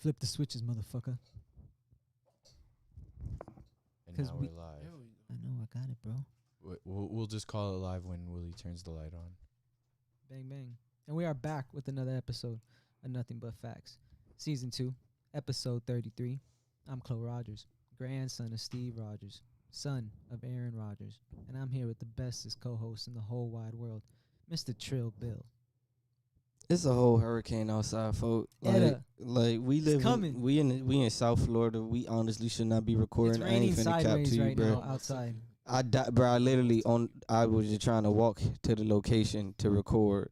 Flip the switches, motherfucker. And now we're live. I know, I got it, bro. We'll just call it live when Willie turns the light on. Bang, bang. And we are back with another episode of Nothing But Facts. Season 2, episode 33. I'm Clo Rodgers, grandson of Steve Rodgers, son of Aaron Rodgers. And I'm here with the bestest co-host in the whole wide world, Mr. Trill Bill. It's a whole hurricane outside, folks. Like we live, we in South Florida. We honestly should not be recording. It's raining sideways right bro. now outside. I was just trying to walk to the location to record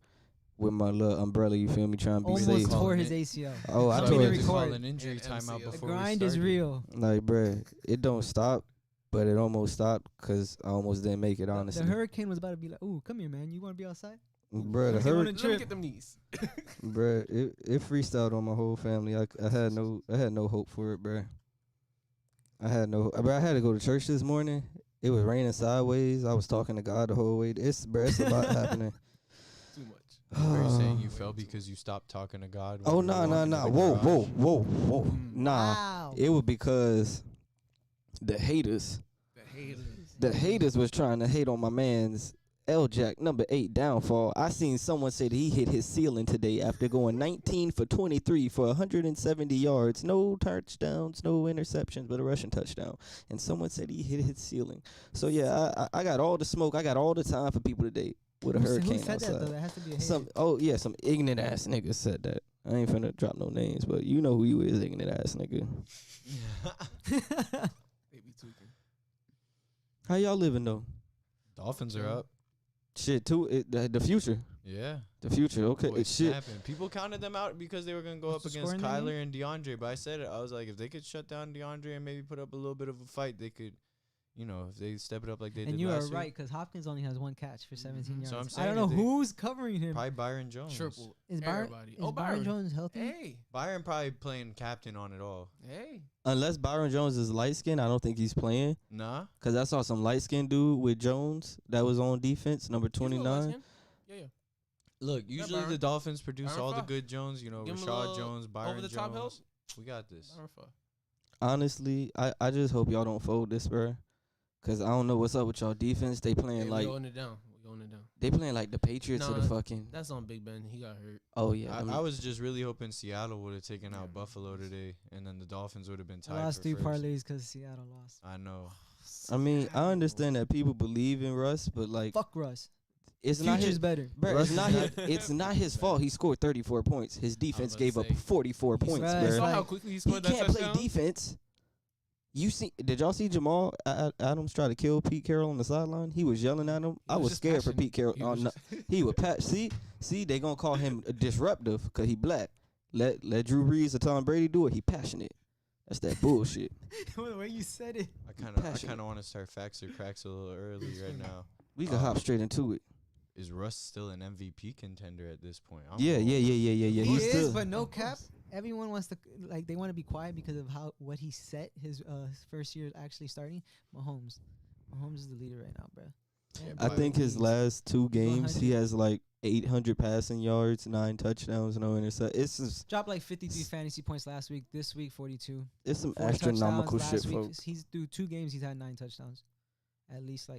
with my little umbrella. You feel me? Trying to be safe. Almost tore his ACL. Oh, I tore it. Call an injury timeout before the grind is real. Like, bruh, it don't stop, but it almost stopped because I almost didn't make it. Honestly, the hurricane was about to be like, "Ooh, come here, man. You want to be outside?" Bruh, Let me get them knees. Bruh, it freestyled on my whole family. I had no hope for it, bruh. I had to go to church this morning. It was raining sideways. I was talking to God the whole way. It's a lot happening. Too much. Are you saying you fell because you stopped talking to God? Oh, no. Whoa. Nah. Wow. It was because the haters was trying to hate on my man's L-Jack number 8 downfall. I seen someone say that he hit his ceiling today after going 19 for 23 for 170 yards. No touchdowns, no interceptions, but a rushing touchdown. And someone said he hit his ceiling. So, yeah, I got all the smoke. I got all the time for people today with a hurricane Who said outside. that, though? That has to be a hater. Some ignorant ass nigga said that. I ain't finna drop no names, but you know who you is, ignorant ass nigga. They be tweaking. How y'all living, though? Dolphins are up. Shit, too. The future. Yeah. The future. Okay. What's Shit. happened? People counted them out because they were going to go up against Kyler and DeAndre. But I said it. I was like, if they could shut down DeAndre and maybe put up a little bit of a fight, they could, if they step it up like they did last year. And you are right, because Hopkins only has 1 catch for 17 yards. So I'm saying I don't know who's covering him. Probably Byron Jones. Triple. Is Byron Jones healthy? Hey. Byron probably playing captain on it all. Hey. Unless Byron Jones is light skinned, I don't think he's playing. Nah. Because I saw some light skinned dude with Jones that was on defense, number 29. Yeah. Look, usually the Dolphins produce all the good Jones. Rashad Jones, Byron over the Jones. top help. We got this. Honestly, I just hope y'all don't fold this, bro. Because I don't know what's up with y'all defense. They playing we going it down. They playing like the Patriots or the fucking. That's on Big Ben. He got hurt. Oh, yeah. I was just really hoping Seattle would have taken out Buffalo today, and then the Dolphins would have been tied. I lost for 3 first. parlays because Seattle lost. I know. I mean, I understand that people believe in Russ, but like, fuck Russ. It's not his better. Bro, it's not his fault. He scored 34 points. His defense gave up 44 points, right. bro. You saw how quickly he scored that touchdown? He can't play defense. Did y'all see Jamal Adams try to kill Pete Carroll on the sideline? He was yelling at him. I was scared for Pete Carroll. He would patch. See, they gonna call him disruptive because he black. Let Drew Brees or Tom Brady do it. He passionate. That's that bullshit. The way you said it. I kind of want to start facts or cracks a little early right now. We can hop straight into it. Is Russ still an MVP contender at this point? Yeah. He is, but no cap. Everyone wants to they want to be quiet because of what he set his first year actually starting. Mahomes is the leader right now, bro. Yeah, I think his last 2 games he has like 800 passing yards, 9 touchdowns, no intercept. It's just dropped like 53 fantasy points last week. This week 42. It's some astronomical shit, folks. He's through 2 games. He's had 9 touchdowns, at least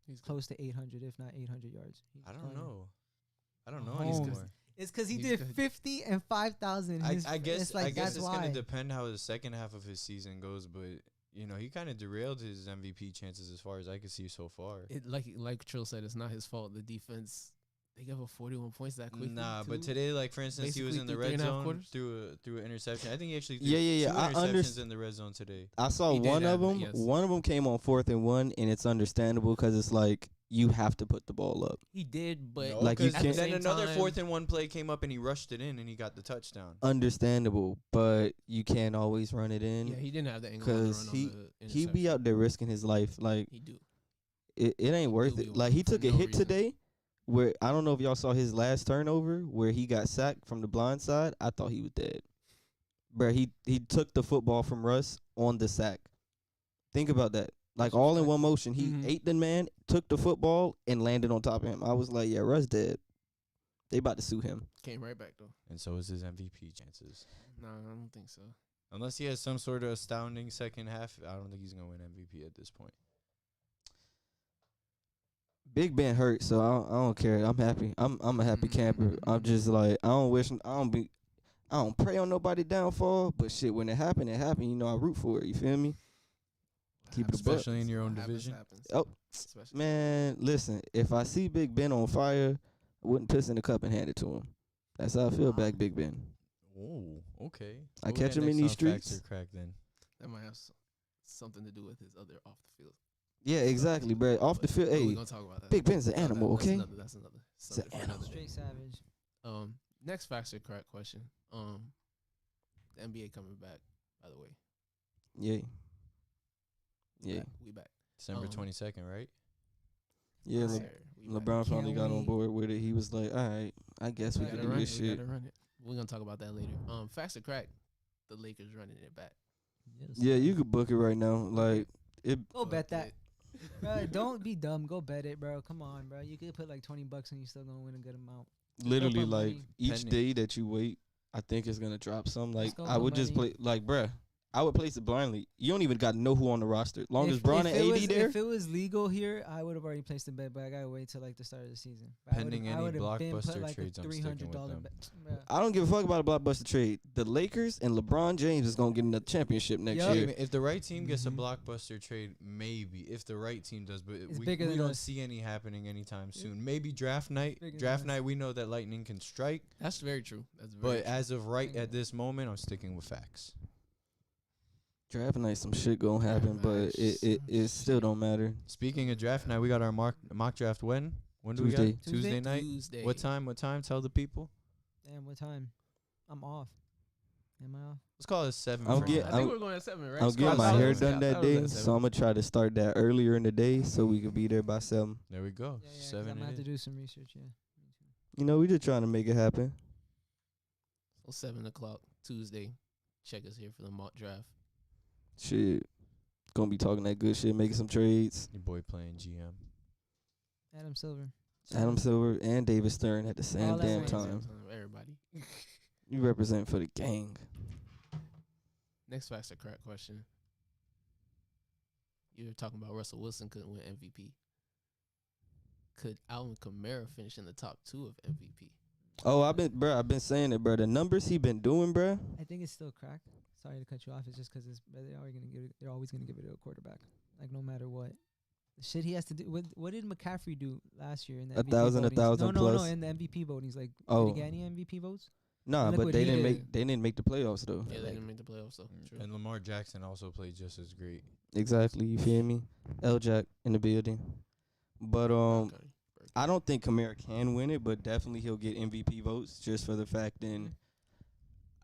he's close to 800, if not 800 yards. I don't know anymore. It's because he did 50 and 5,000. I guess that's it's why. gonna depend how the second half of his season goes, but he kind of derailed his MVP chances as far as I could see so far. Like Trill said, it's not his fault. The defense, they gave up 41 points that quickly. Nah, but today, like for instance, he was in the red zone through an interception. I think he actually threw 2 interceptions in the red zone today. I saw one of them. Yes. One of them came on 4th and 1, and it's understandable because it's like you have to put the ball up. He did, but you can't. Then another 4th and 1 play came up and he rushed it in and he got the touchdown. Understandable, but you can't always run it in. Yeah, he didn't have the angle because he be out there risking his life. Like he do. It ain't worth it. Like he took a hit today, where I don't know if y'all saw his last turnover where he got sacked from the blind side. I thought he was dead, bro. He took the football from Russ on the sack. Think about that. Like all in one motion. He ate the man, took the football, and landed on top of him. I was like, yeah, Russ dead. They about to sue him. Came right back though. And so is his MVP chances. No, I don't think so. Unless he has some sort of astounding second half, I don't think he's gonna win MVP at this point. Big Ben hurt, so I don't care. I'm happy. I'm a happy camper. I'm just like I don't pray on nobody downfall, but shit, when it happened, it happened. You know, I root for it. You feel me? Keep it a buck. Especially in your own division. Oh, man, listen. If I see Big Ben on fire, I wouldn't piss in the cup and hand it to him. That's how I feel back Big Ben. Oh, okay. I catch him in these streets. Facts or crack then. That might have something to do with his other off the field. Yeah, exactly, bro. Off the field, hey, we're gonna talk about that. Big Ben's an animal, okay? That's another. It's an animal. Straight savage. Next facts or crack question. The NBA coming back, by the way. Yeah. Yeah. We back. December 22nd, right? Yeah, LeBron finally got on wait. board with it. He was like, all right, I guess we can do this shit. We're going to talk about that later. Facts or crack, the Lakers running it back. Yes. Yeah, you could book it right now. Like, it. Go bet that. Bro, don't be dumb. Go bet it, bro. Come on, bro. You could put like $20 and you still gonna win a good amount. Literally, put like, money. each day that you wait, I think it's going to drop some. Like, go I would put just money. play, like, bruh, I would place it blindly. You don't even got to know who on the roster. Long as Bron and it AD there. If it was legal here, I would have already placed a bet, but I gotta wait till like the start of the season. Pending any blockbuster trades, I'm sticking with them. I don't give a fuck about a blockbuster trade. The Lakers and LeBron James is going to get another championship next year. If the right team gets a blockbuster trade, maybe. If the right team does, but we bigger than don't us. see any happening anytime soon. Maybe draft night. Bigger than Draft us. night, we know that lightning can strike. That's very true. That's very But true. as of right Bigger at than this moment, I'm sticking with facts. Draft night, some shit going to happen, but it still don't matter. Speaking of draft night, we got our mock draft when? When do we Tuesday. got? Tuesday night? Tuesday. What time? What time? Tell the people. Damn, what time? I'm off. Am I off? Let's call it 7. I'll for get- now. I think we're going at 7, right? I'm It's getting called my hair 7. done that day, so I'm going to try to start that earlier in the day so we could be there by 7. There we go. Yeah, 'cause 7 I'm gonna have it to is. do some research. Yeah. You know, we just trying to make it happen. So 7 o'clock Tuesday. Check us here for the mock draft. Shit. Gonna be talking that good shit, making some trades. Your boy playing GM. Adam Silver. Adam Silver and David Stern at the same All at damn once. time. Everybody. You represent for the gang. Next facts or crack question. You were talking about Russell Wilson couldn't win MVP. Could Alvin Kamara finish in the top 2 of MVP? Oh, I've been saying it, bro. The numbers he been doing, bro. I think it's still crack. Sorry to cut you off. It's just because they're always gonna give it to a quarterback. Like no matter what. The shit he has to do. What did McCaffrey do last year in the MVP 1,000 votings? No, plus. in the MVP votings. Like, Oh. did he get any MVP votes? Nah, Look but what they he didn't did. make the playoffs though. Yeah, they didn't make the playoffs, though. True. And Lamar Jackson also played just as great. Exactly, you feel me? L Jack in the building. But Okay. I don't think Kamara can win it, but definitely he'll get MVP votes just for the fact and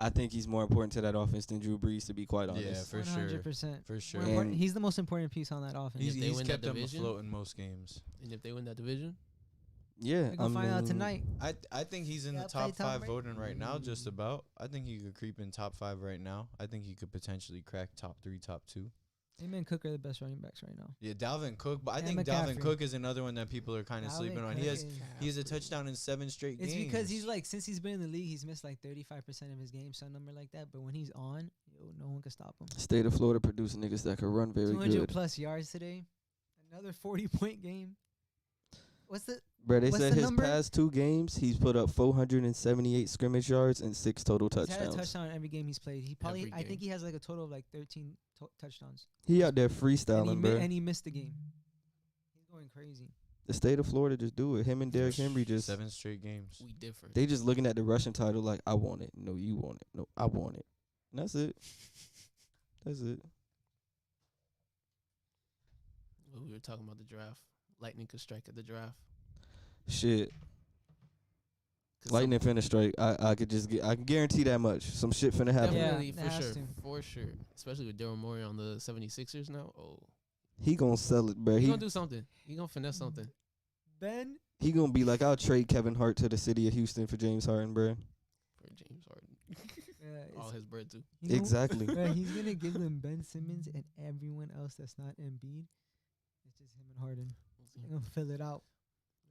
I think he's more important to that offense than Drew Brees, to be quite honest. Yeah, for sure. 100%. For sure. And- He's the most important piece on that offense. If they He's win kept that them division- afloat in most games. And if they win that division, Yeah, We're gonna find out tonight. I think he's in Yeah, the play top Tom 5 Brady. voting right now, just about. I think he could creep in top 5 right now. I think he could potentially crack top 3, top 2. Him and Cook are the best running backs right now. Yeah, Dalvin Cook, but I And think Dalvin McCaffrey. Cook is another one that people are kind of Dalvin sleeping on. Cook is- He has a touchdown in 7 straight It's games. because he's like, since he's been in the league, he's missed like 35% of his games, some number like that. But when he's on, no one can stop him. State of Florida producing niggas that can run very 200 good. plus yards today. Another 40-point game. What's the Bro, they what's said the his number? past 2 games, he's put up 478 scrimmage yards and 6 total He's had a touchdowns. touchdown in every game he's played. He probably, Every I think game. he has like a total of like 13 touchdowns. He out there And he, freestyling, bro. and he missed the game. He's going crazy. The state of Florida just do it. Him and Derrick Henry just 7 straight games. we different. they just looking at the rushing title like, I want it. No, you want it. No, I want it. And that's it. That's it. Well, we were talking about the draft. Lightning could strike at the draft. Shit. 'Cause Lightning finna strike. I can guarantee that much. Some shit finna happen. Yeah, Definitely, it for has sure. to. For sure. Especially with Daryl Morey on the 76ers now. Oh. He gonna sell it, bro. He He gonna do something. He gonna finesse something. Ben, he gonna be like, I'll trade Kevin Hart to the city of Houston for James Harden, bro. For James Harden. it's- All his bread, too. you know, Exactly. bro, he's gonna give them Ben Simmons and everyone else that's not Embiid. It's just him and Harden. They're gonna fill it out.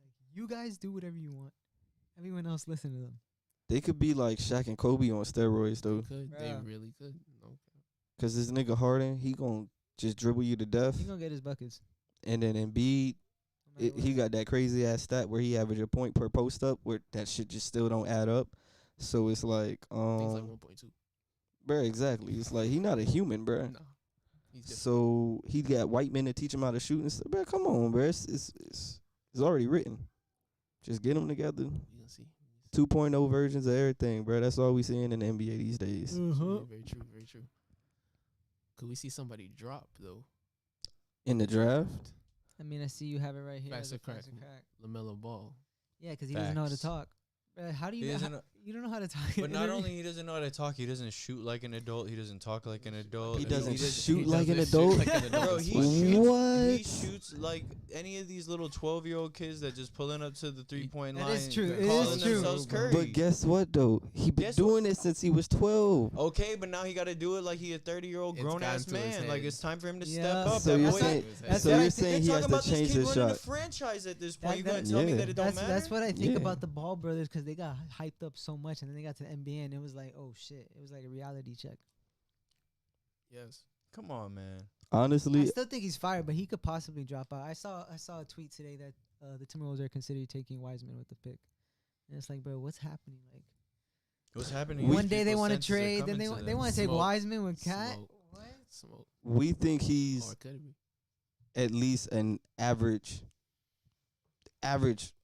Like, you guys do whatever you want. Everyone else listen to them. They could be like Shaq and Kobe on steroids though. They really could. No. Cause this nigga Harden, he gonna just dribble you to death. He gonna get his buckets. And then Embiid, No he got that crazy ass stat where he average a point per post up, where that shit just still don't add up. So it's like, I think it's like 1.2. bruh, exactly. It's like he not a human, bruh. No. So he got white men to teach him how to shoot and stuff. Bruh, come on, bruh. It's already written. Just get them together. You gonna see. 2.0 versions of everything, bruh. That's all we seeing in the NBA these days. Uh-huh. Very true. Very true. Could we see somebody drop though? In the draft, I mean, I see you have it right here. Facts the are crack. facts are crack. LaMelo Ball. Yeah, because he doesn't know how to Facts. talk. How do you? You don't know how to talk. But not only he doesn't know how to talk, he doesn't shoot like an adult. He doesn't talk like an adult. he and doesn't doesn't- shoot he like an doesn't adult. shoot like an adult. Bro, What? he shoots like any of these little 12-year-old kids that just pulling up to the 3-point That line. is true. It calling is true. themselves Curry. But guess what though? He been Guess doing it since he was 12. Okay, but now he got to do it like he a 30-year-old It's grown ass gotten to his man. Like head. it's time for him to Yeah. step up. So That you're boy- saying, that's so what I you're think. saying he They're has talking to about this change kid his running shot. the franchise at this point. That- You gonna that- tell me Yeah. that it don't matter? That's what I think Yeah. about the Ball brothers, because they got hyped up so much, and then they got to the NBA, and it was like, oh shit, it was like a reality check. Yes. Come on, man. I Honestly, still think he's fired, but he could possibly drop out. I saw a tweet today that the Timberwolves are considering taking Wiseman with the pick, and it's like, bro, what's happening? Like What's happening? one day they want to trade, then they want to take Smoke. Wiseman with Cat. Smoke. What? Smoke. we think he's Or could it be? at least an average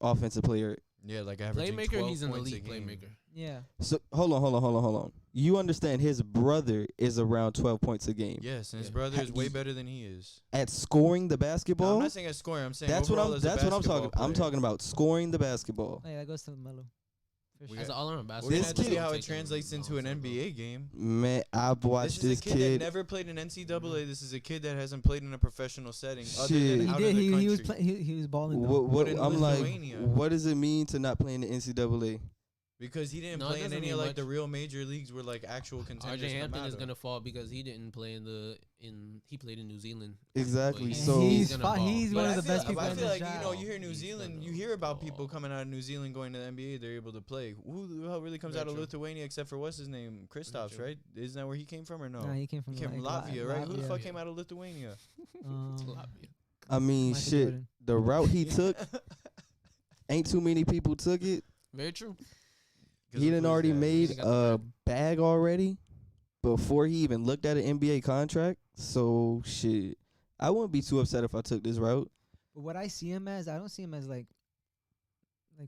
offensive player. Yeah, like averaging Playmaker, 12 he's an points a elite game. playmaker. Yeah. So hold on. You understand his brother is around 12 points a game Yes, and his Yeah. brother is way He- better than he is. at scoring the No, basketball. I'm not saying at scoring. I'm saying That's what overall I'm. as a That's what I'm talking. basketball I'm player. talking about scoring the basketball. Oh, yeah, that goes to Melo. For We sure. As an all-around We're basketball gonna This have to see kid- how it take him translates into long an time, bro. NBA game. Man, I've watched This is this a kid that kid. never played in NCAA. This is a kid that hasn't played in a professional setting other Shit. than He out did. of the He was country. he was balling. though. What in I'm like, Lithuania. what does it mean to not play in the NCAA? Because he didn't No, it play in doesn't any mean of like much. the real major leagues where like actual contenders RJ come Hampton out is of. gonna fall because he didn't play he played in New Zealand. Exactly. But So he's gonna fi- ball. he's But one I of the feel- best people I in feel the like job. you hear New He's Zealand, gonna you hear about people ball. coming out of New Zealand going to the NBA. They're able to play. Who the hell really comes Very out of true. Lithuania except for what's his name, Kristaps, true. right? Isn't that where he came from or no? Nah, he came from, He came from like, Latvia, right? Who the Latvia. fuck came out of Lithuania? Um, Latvia. I mean, Michael shit. Jordan. The route he took, ain't too many people took it. Very true. He done already made He got the a bag already before he even looked at an NBA contract. So shit, I wouldn't be too upset if I took this route. But what I see him as, I don't see him as like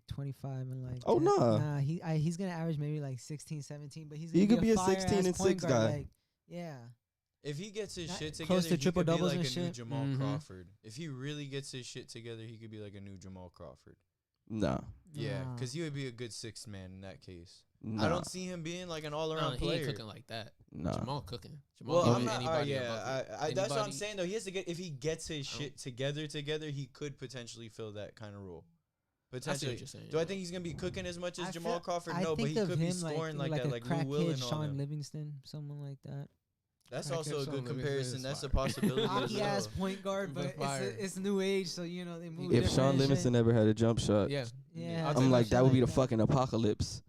25 and like. Oh, 10. nah. Nah, he's gonna average maybe like 16, 17, but he's He gonna could be a fire-ass 16 and point 6 guard, guy. Like, yeah. If he gets his Not shit close together, to he triple could be doubles like and a new shit. Jamal Mhm. Crawford. If he really gets his shit together, he could be like a new Jamal Crawford. Nah, Yeah, Nah. because he would be a good sixth man in that case. nah, I don't see him being like an all-around He ain't player. cooking like that. nah. Jamal cooking. Jamal Well, I'm giving not. anybody a Yeah, bucket. that's what I'm Anybody- saying though. He has to get if he gets his Oh. shit together, he could potentially fill that kind of role. I see Potentially. what you're saying. Do I think he's gonna be cooking as much as I Jamal feel- Crawford? I No, but think he of could be him scoring like a that, like Lou Will crackhead and all Sean them. Livingston, someone like that. That's Crackhead also a Sean good Livingston comparison. is That's a fire. possibility as Hockey ass well. point guard, The but fire. it's new age, so you know they move. If different Sean and shit. Livingston never had a jump shot, Yeah. Yeah, I'll some I'm like shit that would be the that. fucking apocalypse.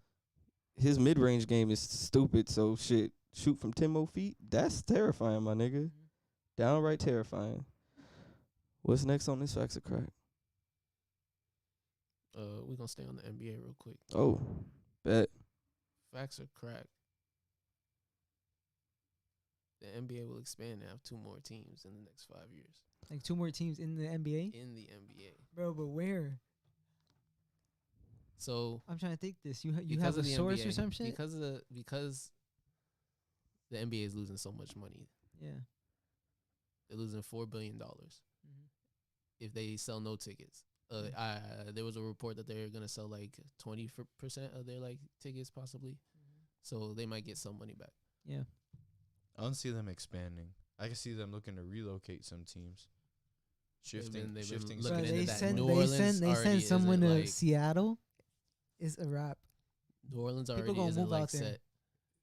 His mid-range game is stupid. So shit, shoot from 10 more feet. That's terrifying, my nigga. Downright terrifying. What's next on this Facts of Crack? We're gonna stay on the NBA real quick. Oh, bet. Facts are crack. The NBA will expand and have 2 more teams in the next 5 years. Like 2 more teams in the NBA, In the NBA. bro. But where? So I'm trying to think. This you because have a of the source NBA, or some shit? Because the NBA is losing so much money. Yeah. They're losing $4 billion Mhm. if they sell no tickets. There was a report that they're gonna sell like 20% of their like tickets possibly, so they might get some money back. Yeah. I don't see them expanding. I can see them looking to relocate some teams. Shifting. been Shifting. looking Bro, into they that. send New they Orleans send they already send someone to isn't, like- Seattle. Is a wrap. New Orleans People already gonna isn't move like out there. set.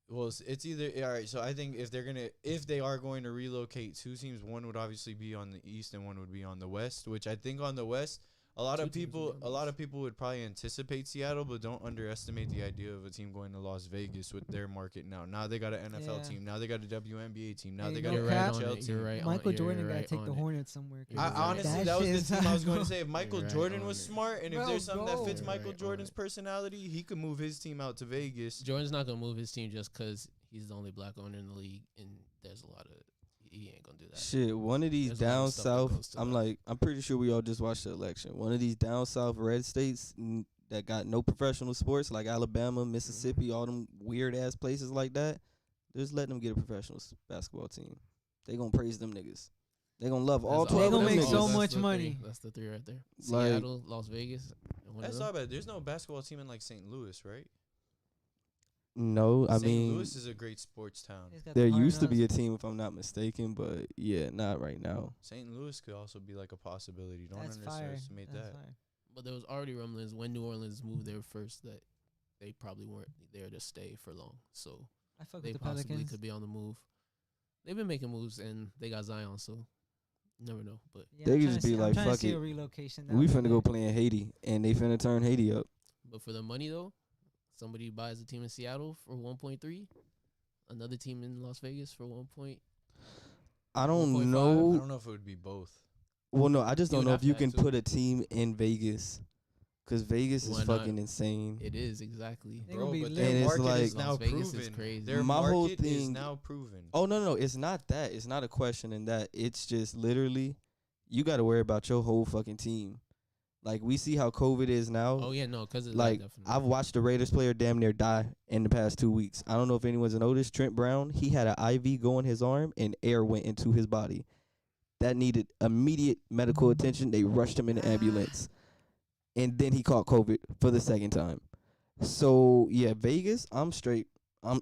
Well, it's either all right. So I think if they are going to relocate 2 teams, one would obviously be on the east and one would be on the west. Which I think on the west, A lot of Two teams will be on the people would probably anticipate Seattle, but don't underestimate the idea of a team going to Las Vegas with their market now. Now they got an NFL Yeah. team. Now they got a WNBA team. Now Hey, they got no a You're right cap. on NHL it. team. You're right. Michael you're Jordan got to right take the on it. Hornets somewhere. You're I, right. honestly, That that was shit the is team I was not going to good. say. If Michael You're right Jordan on was it. smart, and if Bro, there's something that go. fits You're Michael right on Jordan's it. personality, he could move his team out to Vegas. Jordan's not gonna move his team just because he's the only black owner in the league, and there's a lot of he ain't gonna do that. Shit, one of these There's a lot down of stuff that south. goes to I'm that. I'm pretty sure we all just watched the election. One of these down south red states that got no professional sports, like Alabama, Mississippi, all them weird ass places like that. They're just letting them get a professional basketball team. They gonna praise them niggas. They gonna love all That's 12 They of gonna them make so niggas. much the money. Three. That's the three right there. Like- Seattle, Las Vegas. And one of That's them. not bad. There's no basketball team in like St. Louis, right? No, I St. mean Louis is a great sports town. He's got there the hard used to be a nose. team if I'm not mistaken, but yeah, not right now. St. Louis could also be like a possibility. Don't That's fire. underestimate That's that. fire. But there was already rumblings when New Orleans moved there first that they probably weren't there to stay for long. So I fuck they with the possibly Pelicans. could be on the move. They've been making moves and they got Zion, so you never know. But Yeah, They I'm could trying just to be see- I'm like, trying to fuck see it. a relocation. We down finna go there. play in Haiti, and they finna turn Haiti up. for the money though, somebody buys a team in Seattle for 1.3, another team in Las Vegas for 1. I don't 1.5. I know. don't know if it would be both. Well, no, I just You don't would know have if you to can have two. put a team in Vegas, because Vegas Why is not? fucking insane. It is exactly. They gonna Bro, be but lit. their And it's market like- is now Las Vegas proven. is crazy. Their My whole market is thing- now proven. Oh no, it's not that. It's not a question in that. It's just literally, you got to worry about your whole fucking team. Like we see how COVID is now. Oh yeah, no, because Like I've watched the Raiders player damn near die in the past 2 weeks. I don't know if anyone's noticed. Trent Brown, he had an IV go in his arm and air went into his body. That needed immediate medical attention. They rushed him in the ambulance, and then he caught COVID for the second time. So yeah, Vegas, I'm straight.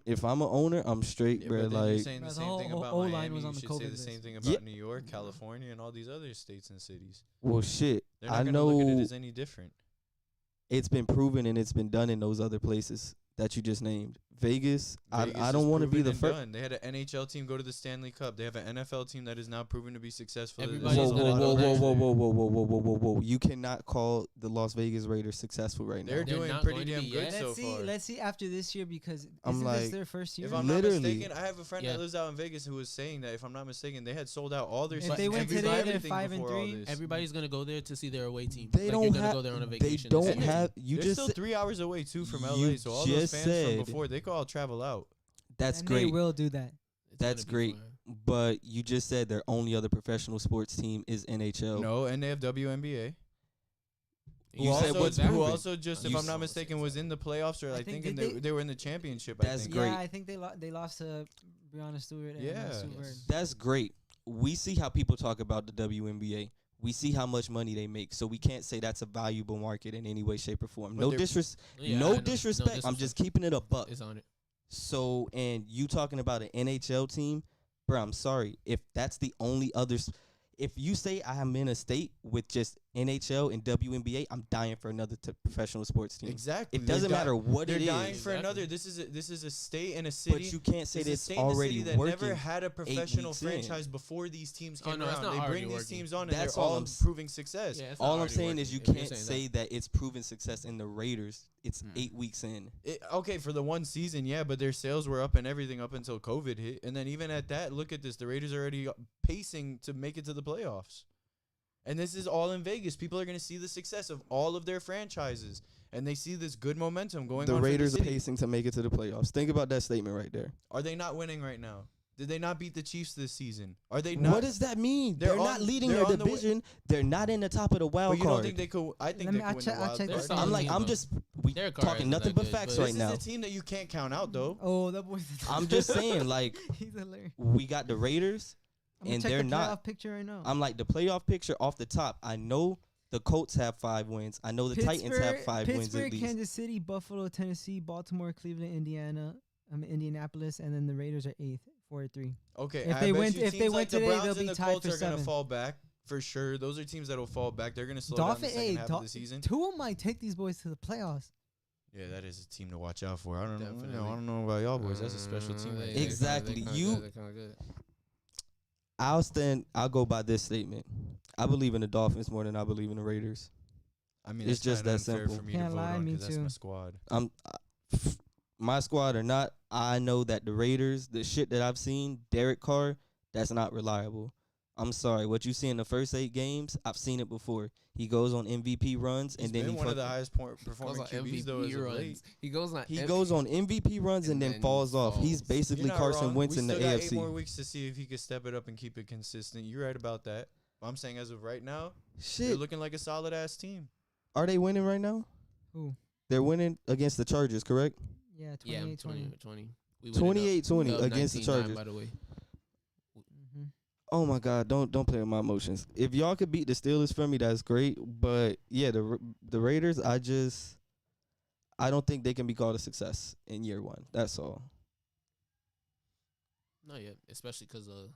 If I'm an owner, I'm straight, Yeah, bro. but then you're Like saying the Bro, the same thing whole about O-line Miami. was You on the should say COVID the same list. thing Yeah. about New York, California, and all these other states and cities. well, shit. They're not I gonna look at it know as any different. it's been proven and it's been done in those other places that you just named. Vegas, Vegas I is don't want to be proven the and first. done. They had an NHL team go to the Stanley Cup. They have an NFL team that is now proven to be successful. Everybody's Whoa, There's a whoa, lot whoa, of whoa, others whoa, there. whoa, whoa, whoa, whoa, whoa, whoa, whoa! You cannot call the Las Vegas Raiders successful right now. They're They're doing not pretty going to damn be good yet. so Let's see. far. Let's see after this year because I'm isn't this like- their first year? If I'm Literally. not mistaken, I have a friend Yeah. that lives out in Vegas who was saying that if I'm not mistaken, they had sold out all their If seats they went and today, they're everything 5-3. before all this. Everybody's gonna go there to see their away team. They like don't you're gonna have. go there on a They vacation. don't And have. You They're just still said- 3 hours away too from you LA, so all those just fans said- from before they could all travel out. that's and great, They will do that. It's that's gonna be great. fire. but you just said their only other professional sports team is NHL. No, and they have WNBA. You Who said also, what's who proven. also just, if You I'm not said mistaken, was in the playoffs, or I I think think they- they were in the championship. That's I think. great. Yeah, I think they lost to Breonna Stewart and Yeah. Sue Yes. Bird. That's great. We see how people talk about the WNBA. We see how much money they make, so we can't say that's a valuable market in any way, shape, or form. But No they're- Yeah, I no know. disrespect. I'm just keeping it a buck. It's on it. So, and you talking about an NHL team, bro? I'm sorry if that's the only others. If you say I'm in a state with just NHL and WNBA, I'm dying for another professional sports team. Exactly. It doesn't matter what They're it dying is, for Exactly. another. This is a state and a city. but you can't say This is that a it's state and a already city that working. never had a professional weeks in. franchise before these teams Oh, came no, it's around. not They already bring these working. teams on, and That's they're all all I'm s- proving success. Yeah, it's not All I'm already saying working, is you if you're can't saying say that it's proven success in the Raiders. It's Hmm. 8 weeks in. Okay, for the one season, yeah, but their sales were up and everything up until COVID hit. And then even at that, look at this. The Raiders are already pacing to make it to the playoffs. And this is all in Vegas. People are going to see the success of all of their franchises. And they see this good momentum going The on Raiders for are the city. pacing to make it to the playoffs. Think about that statement right there. Are they not winning right now? Did they not beat the Chiefs this season? Are they not? What does that mean? They're They're not on- leading they're their on the division. They're not in the top of the But wild you don't card. think they could? I think Let they me- could win the I'll wild check card. this They're out. I'm solid like, team, I'm though. just we Their car talking isn't nothing that but good, facts but- right This now. is a team that you can't count out, though. Oh, that boy's. I'm just saying, like, He's hilarious. we got the Raiders, I'm gonna and check they're the not. playoff picture right now. I'm like the playoff picture off the top. I know the Colts have 5 wins. I know the Titans have 5 wins Pittsburgh, at least. Kansas City, Buffalo, Tennessee, Baltimore, Cleveland, Indiana, Indianapolis, and then the Raiders are 8th, 4-3. Okay, If I they bet went- you if they teams went like the today, Browns they'll and be the tied Colts for are gonna 7th. fall back for sure. Those are teams that'll fall back. They're gonna slow down the second half of the season. Tua might take these boys to the playoffs. Yeah, that is a team to watch out for. I don't know. Definitely. I don't know about y'all boys. That's a special team. right there. Exactly. You- They're kinda good. I'll go by this statement. I believe in the Dolphins more than I believe in the Raiders. I mean, It's that's just kinda that unfair simple. for me Can't to vote lie, on me 'cause that's my too. squad. My squad or not, I know that the Raiders, the shit that I've seen, Derek Carr, that's not reliable. I'm sorry. What you see in the first 8 games, I've seen it before. He goes on MVP runs He's and then been he one of the fucking- highest performing Goes on QBs though as MVP of late. runs. He goes on. he goes on MVP runs and then falls off. He's You're basically not Carson wrong. Wentz We in the still got 8 more AFC. weeks to see if he could step it up and keep it consistent. You're right about that. But I'm saying as of right now, they're Shit, looking like a solid ass team. are they winning right now? Who? They're winning against the Chargers, correct? Yeah, Yeah, 28-20. 20. 28-20 against the 19-9, Chargers. by the way. Mm-hmm. Oh my God! Don't play with my emotions. If y'all could beat the Steelers for me, that's great. But yeah, the Raiders, I don't think they can be called a success in year 1. That's all. Not yet, especially because of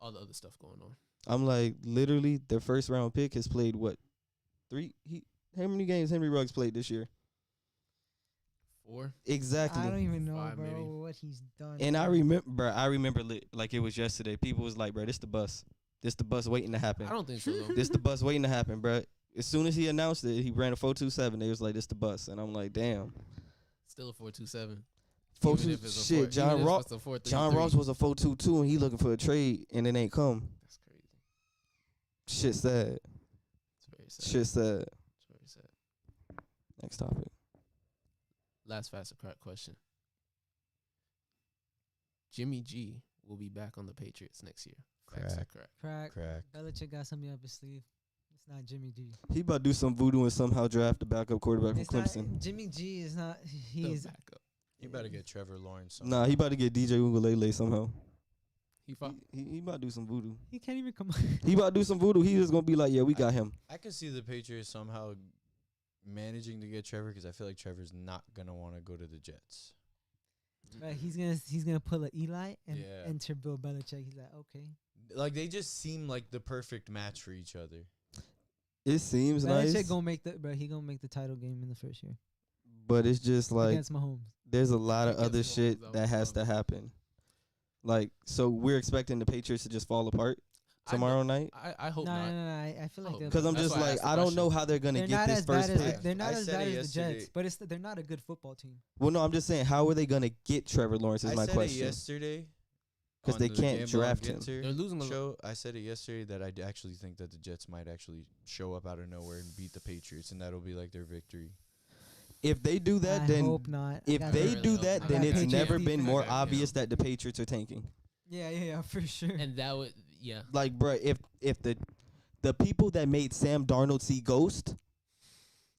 all the other stuff going on. I'm like literally their first round pick has played what 3? How many games Henry Ruggs played this year? 4. Exactly. I don't even know, 5 bro, maybe. what he's done. And I remember like it was yesterday. People was like, bro, this the bus. This the bus waiting to happen. I don't think so though. This the bus waiting to happen, bro. As soon as he announced it, he ran a 4.27. They was like, this the bus. And I'm like, damn. Still a 4.27. 4.2 shit, John Ross was a 4.22 and he looking for a trade and it ain't come. That's crazy. Shit sad. It's very sad. Shit sad. It's very sad. Next topic. Last fast or crack question. Jimmy G will be back on the Patriots next year. Facts or crack? Crack. Crack. Belichick got something up his sleeve. It's not Jimmy G. He about to do some voodoo and somehow draft the backup quarterback It's from not, Clemson. Jimmy G is not. The He's backup. You better get Trevor Lawrence. Nah, he about to get DJ Ugalele somehow. He fought. He about to do some voodoo. he can't even come. He about to do some voodoo. He just gonna be like, yeah, we got him. I could see the Patriots somehow managing to get Trevor because I feel like Trevor's not gonna want to go to the Jets. Right, he's gonna pull a Eli and Yeah. enter Bill Belichick. He's like, okay. Like they just seem like the perfect match for each other. It seems Belichick nice, gonna make he gonna make the title game in the first year but it's just like against Mahomes. there's a lot of Against other Mahomes, shit that that was has tough. to happen. Like, so we're expecting the Patriots to just fall apart tomorrow night. I hope No, not. I feel like Oh, they're- Because I'm That's just why I like, asked the I don't question. know how they're gonna they're get not this as first bad pick. as they're not I as said bad it as the yesterday. Jets, but they're not a good football team. Well, no, I'm just saying, how are they gonna get Trevor Lawrence? Is I my said question. it yesterday. 'Cause on they the can't Gamble on draft him. Ginter They're losing a show. I said it yesterday that I actually think that the Jets might actually show up out of nowhere and beat the Patriots, and that'll be like their victory. If they do that, I then hope not. if I they got- do really that, hope then not. it's Patriots never been defense. more Yeah. obvious that the Patriots are tanking. yeah, for sure. And that would, yeah. Like, bruh, if the people that made Sam Darnold see ghost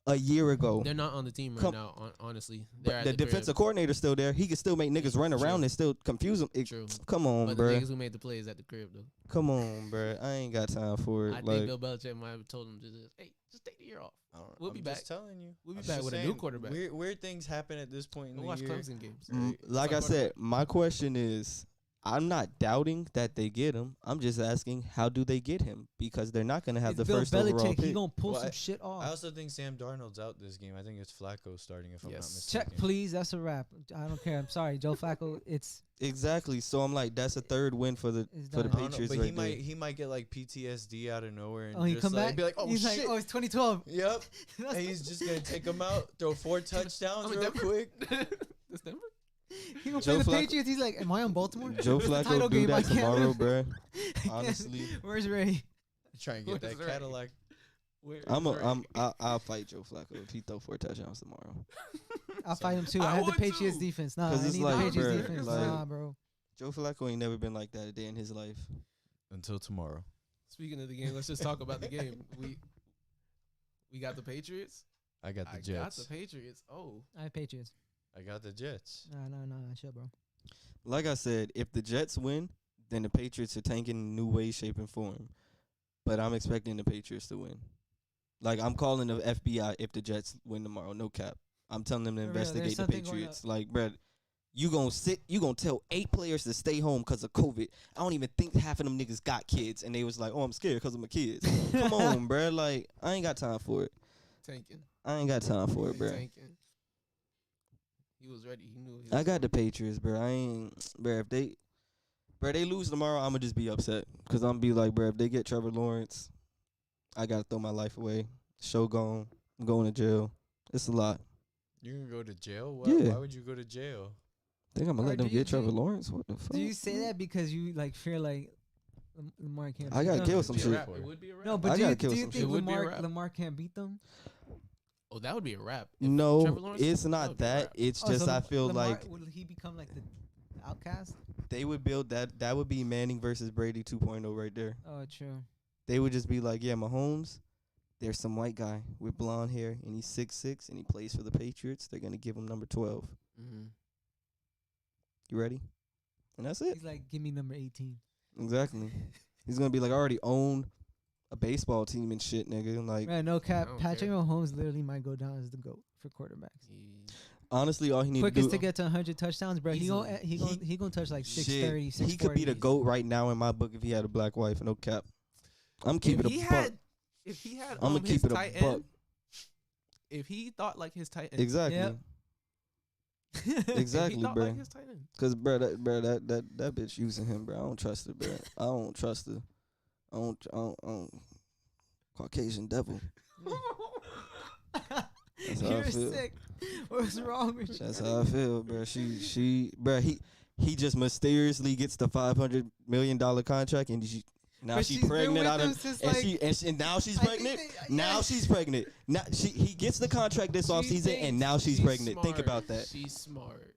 a year ago, They're not on the team right Come- now, honestly. They're but at the the crib. defensive coordinator's still there. He can still make niggas run True. around and still confuse them. True. Come on, But the bruh. niggas who made the plays at the crib, though. Come on, bruh. I ain't got time for it. I Like, think Bill Belichick might have told him to just, hey, just take the year off. We'll be I'm back. just telling you. We'll be I'm back just with a new saying, quarterback. Weird things happen at this point in Go the watch year. Clemson games. like I said, my question is, I'm not doubting that they get him. I'm just asking, how do they get him? Because they're not going to have It's the Bill first overall Belichick. He pick. gonna pull Well, some shit off. I also think Sam Darnold's out this game. I think it's Flacco starting, if I'm not Yes. mistaken. Check, please. That's a wrap. I don't care. I'm sorry, Joe Flacco. It's Exactly. So I'm like, that's a third win for the It's for the done. I don't know, Patriots but right he there. he might get like PTSD out of nowhere and oh, he just come like back. be like, oh he's shit. like, oh, it's 2012. Yep. That's And he's just gonna take him out, throw 4 touchdowns I'm in real Denver. quick. That's Denver? he gonna Joe play the Flacco- Patriots. He's like, am I on Baltimore? Joe It's the Flacco title do game. I that can't tomorrow, lose. bruh. I can't- Honestly. Where's Ray? Try and get that Where's Ray? Cadillac. I'll fight Joe Flacco if he throw 4 touchdowns tomorrow. I'll fight him too. I I have the would Patriots too. defense. Nah, 'Cause I it's need like, the Patriots bruh, defense. like- Nah, bro. Joe Flacco ain't never been like that a day in his life. Until tomorrow. Speaking of the game, let's just talk about the game. We got the Patriots. I got the I got Jets. the Patriots. Oh, I have Patriots. I got the Jets. No, chill, bro. Like I said, if the Jets win, then the Patriots are tanking in new way, shape, and form. But I'm expecting the Patriots to win. Like, I'm calling the FBI if the Jets win tomorrow. No cap. I'm telling them to For real, there's investigate the something going Patriots. Like, bruh, you gonna tell 8 players to stay home because of COVID. I don't even think half of them niggas got kids. And they was like, oh, I'm scared because of my kids. Come on, bruh. Like, I ain't got time for it. tanking. I ain't got time for it, bruh. Tanking. He was ready. He knew. I got the Patriots, bruh. I ain't, bruh, if they lose tomorrow, I'm going to just be upset. Because I'm going to be like, bruh, if they get Trevor Lawrence, I got to throw my life away. Show gone. I'm going to jail. It's a lot. You're gonna go to jail? Yeah. Why would you go to jail? Think I'm gonna Or let them do you get Trevor think- Lawrence? What the fuck? Do you say that because you like fear like Lamar can't? I beat gotta them? kill It'd some be a shit. rap. It would be a rap. No, but I do gotta you, kill do you some think shit. It would be a Lamar rap. Lamar can't beat them? Oh, that would be a rap. If Trevor No, Lawrence- it's that not would be a that. rap. It's Oh, just so I feel Lamar, like will he become like the outcast? they would build that. That would be Manning versus Brady 2.0 right there. Oh, true. They would just be like, yeah, Mahomes, there's some white guy with blonde hair, and he's 6'6", and he plays for the Patriots. They're gonna give him number 12. Mhm. You ready? And that's it. He's like, give me number 18. Exactly. He's gonna be like, I already own a baseball team and shit, nigga. Like, Man, no cap. I don't Patrick care. Mahomes literally might go down as the GOAT for quarterbacks. honestly, all he need Quickest to to do. get to 100 touchdowns, bro. Easily. He gonna touch like Shit, 630, 640. he could be the GOAT right now in my book if he had a black wife. No cap. I'm keeping If it he a buck. had, if he had, I'ma his keep it a tight buck. end, if he thought like his tight end, Exactly. Yep. if he Exactly, thought bro. like his tight end. Cause that bitch using him, bro. I don't trust her, bro. I don't trust her. I don't. Caucasian devil. That's how I You're feel. sick. What's wrong with you? That's how I feel, bro. Bro. He just mysteriously gets the $500 million contract, and now But she's she's been pregnant with out him of, since, and like- and now she's I think pregnant. they- Now yeah. she's pregnant. Now he gets the contract this She offseason, and now she's pregnant. Think smart. about that. She's smart.